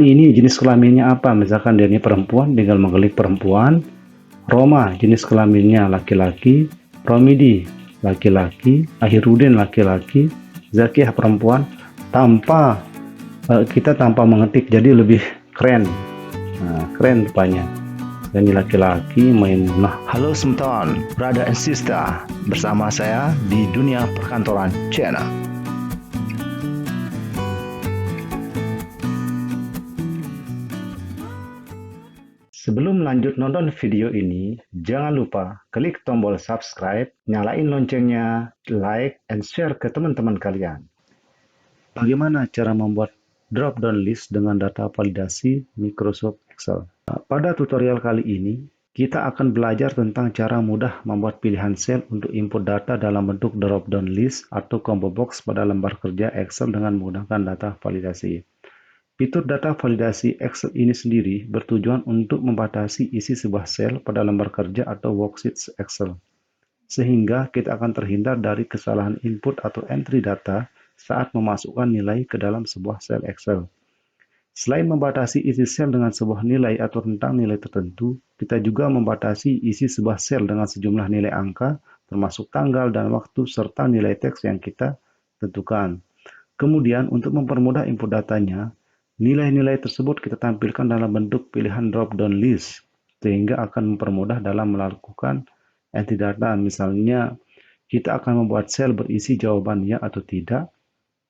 Ini jenis kelaminnya apa? Misalkan dia ini perempuan, tinggal mengklik perempuan. Roma, jenis kelaminnya laki-laki. Romidi, laki-laki. Ahirudin, laki-laki. Zakiyah, perempuan. Kita tanpa mengetik, jadi lebih keren. Nah, keren rupanya. Dan ini laki-laki, Maimunah. Halo teman-teman, brother and sister, bersama saya di dunia perkantoran channel. Sebelum lanjut nonton video ini, jangan lupa klik tombol subscribe, nyalain loncengnya, like, and share ke teman-teman kalian. Bagaimana cara membuat drop-down list dengan data validasi Microsoft Excel? Pada tutorial kali ini, kita akan belajar tentang cara mudah membuat pilihan sel untuk input data dalam bentuk drop-down list atau combo box pada lembar kerja Excel dengan menggunakan data validasi. Fitur data validasi Excel ini sendiri bertujuan untuk membatasi isi sebuah sel pada lembar kerja atau worksheet Excel, sehingga kita akan terhindar dari kesalahan input atau entry data saat memasukkan nilai ke dalam sebuah sel Excel. Selain membatasi isi sel dengan sebuah nilai atau rentang nilai tertentu, kita juga membatasi isi sebuah sel dengan sejumlah nilai angka, termasuk tanggal dan waktu serta nilai teks yang kita tentukan. Kemudian, untuk mempermudah input datanya, nilai-nilai tersebut kita tampilkan dalam bentuk pilihan drop-down list, sehingga akan mempermudah dalam melakukan entry data. Misalnya, kita akan membuat sel berisi jawaban ya atau tidak,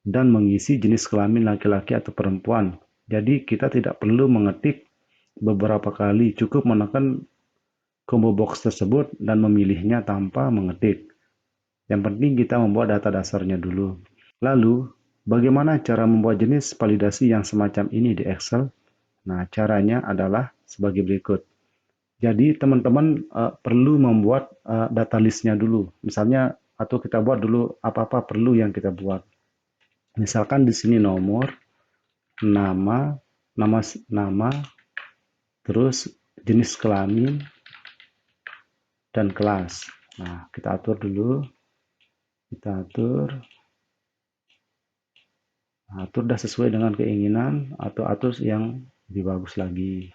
dan mengisi jenis kelamin laki-laki atau perempuan. Jadi, kita tidak perlu mengetik beberapa kali, cukup menekan combo box tersebut dan memilihnya tanpa mengetik. Yang penting kita membuat data dasarnya dulu. Lalu, bagaimana cara membuat jenis validasi yang semacam ini di Excel? Nah, caranya adalah sebagai berikut. Jadi, teman-teman perlu membuat data listnya dulu. Misalnya, atau kita buat dulu apa-apa perlu yang kita buat. Misalkan di sini nomor, nama, nama, terus jenis kelamin, dan kelas. Nah, kita atur dulu. Kita atur. Atur dah sesuai dengan keinginan atau atur yang lebih bagus lagi.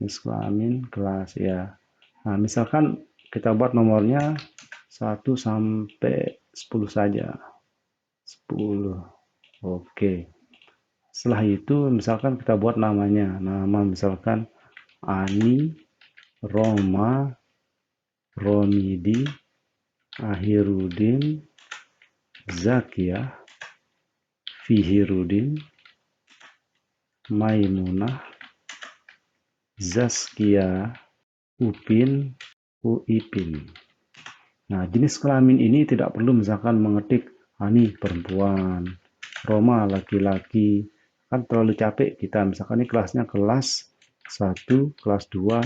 Jenis kelamin, kelas ya. Nah, misalkan kita buat nomornya 1 sampai 10 saja. 10. Oke. Setelah itu misalkan kita buat namanya. Nama misalkan Ani, Roma, Romidi, Ahirudin, Zakiyah, Fihirudin, Maimunah, Zaskia, Upin, Uipin. Nah, jenis kelamin ini tidak perlu misalkan mengetik Ani perempuan, Roma laki-laki, kan terlalu capek kita. Misalkan ini kelasnya kelas 1, kelas 2,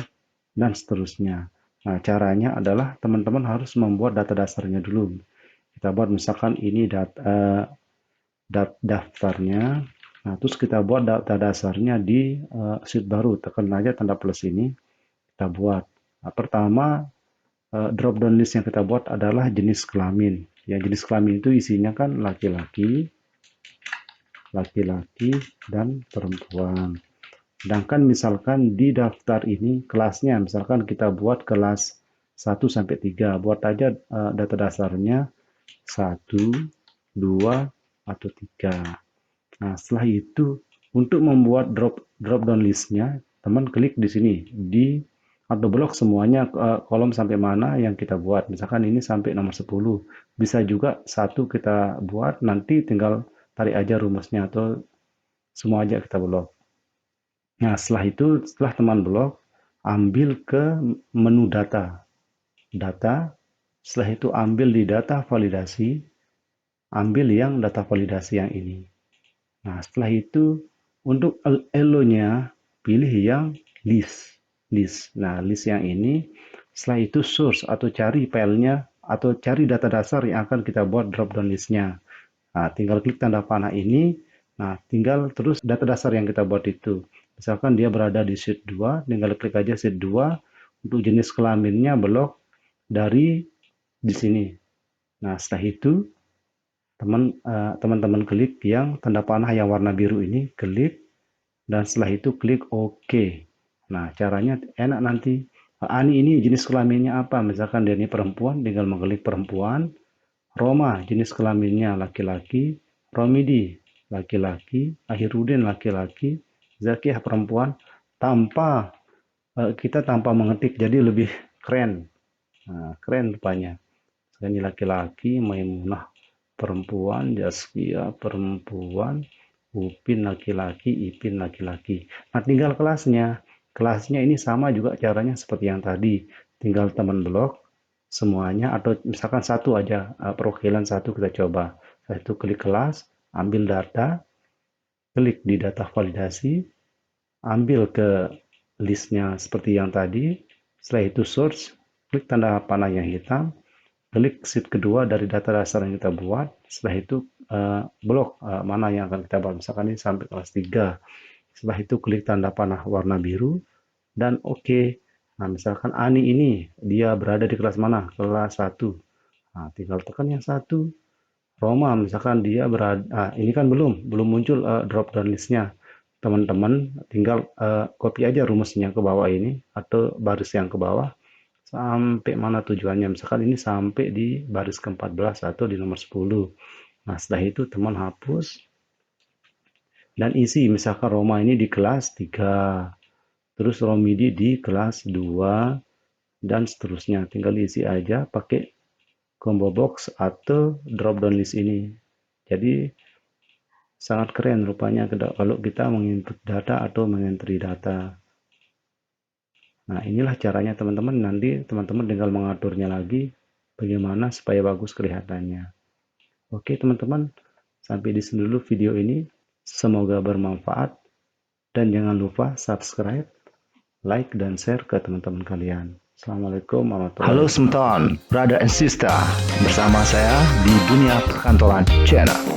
dan seterusnya. Nah, caranya adalah teman-teman harus membuat data dasarnya dulu. Kita buat misalkan ini daftarnya. Nah, terus kita buat data dasarnya di sheet baru. Tekan aja tanda plus ini, kita buat. Nah, pertama, drop down list yang kita buat adalah jenis kelamin. Ya, jenis kelamin itu isinya kan laki-laki, dan perempuan. Sedangkan misalkan di daftar ini kelasnya, misalkan kita buat kelas 1 sampai 3, buat aja data dasarnya 1, 2, atau 3. Nah, setelah itu untuk membuat drop down listnya, teman klik di sini di atau blok semuanya kolom sampai mana yang kita buat. Misalkan ini sampai nomor 10. Bisa juga satu kita buat, nanti tinggal tarik aja rumusnya atau semua aja kita blok. Nah, setelah itu, setelah teman blok, ambil ke menu data. Data, setelah itu ambil di data validasi, ambil yang data validasi yang ini. Nah, setelah itu untuk elo-nya pilih yang list. Nah, list yang ini setelah itu source atau cari filenya atau cari data dasar yang akan kita buat drop down listnya. Nah, tinggal klik tanda panah ini. Nah, tinggal terus data dasar yang kita buat itu. Misalkan dia berada di sheet 2, tinggal klik aja sheet 2 untuk jenis kelaminnya blok dari di sini. Nah, setelah itu teman-teman klik yang tanda panah yang warna biru ini, klik, dan setelah itu klik OK. Nah, caranya enak nanti. Ani ini jenis kelaminnya apa? Misalkan dia ini perempuan, tinggal mengklik perempuan. Roma jenis kelaminnya laki-laki. Romidi laki-laki. Ahirudin laki-laki. Zakiyah perempuan. Kita tanpa mengetik, jadi lebih keren. Nah, keren rupanya. Ini laki-laki, Maimunah perempuan, Jaskia perempuan, Upin laki-laki, Ipin laki-laki. Nah, tinggal kelasnya. Kelasnya ini sama juga caranya seperti yang tadi. Tinggal teman blok semuanya, atau misalkan satu aja, perwakilan satu kita coba. Setelah itu klik kelas, ambil data, klik di data validasi, ambil ke listnya seperti yang tadi. Setelah itu search, klik tanda panah yang hitam, klik sheet kedua dari data dasar yang kita buat. Setelah itu blok mana yang akan kita buat, misalkan ini sampai kelas 3. Setelah itu klik tanda panah warna biru dan OK. Nah, misalkan Ani ini dia berada di kelas mana? Kelas 1. Nah, tinggal tekan yang 1. Roma misalkan dia berada, ini kan belum muncul drop down listnya. Teman-teman tinggal copy aja rumusnya ke bawah ini atau baris yang ke bawah sampai mana tujuannya. Misalkan ini sampai di baris ke-14 atau di nomor 10. Nah, setelah itu teman hapus dan isi. Misalkan Roma ini di kelas 3, terus Romidi di kelas 2, dan seterusnya. Tinggal isi aja pakai combo box atau drop down list ini. Jadi sangat keren rupanya kalau kita menginput data atau mengentry data. Nah, inilah caranya teman-teman. Nanti teman-teman tinggal mengaturnya lagi bagaimana supaya bagus kelihatannya. Oke teman-teman, sampai di sini dulu video ini. Semoga bermanfaat. Dan jangan lupa subscribe, like, dan share ke teman-teman kalian. Assalamualaikum warahmatullahi Halo wabarakatuh. teman-teman, brother and sister, bersama saya di Dunia Perkantoran Channel.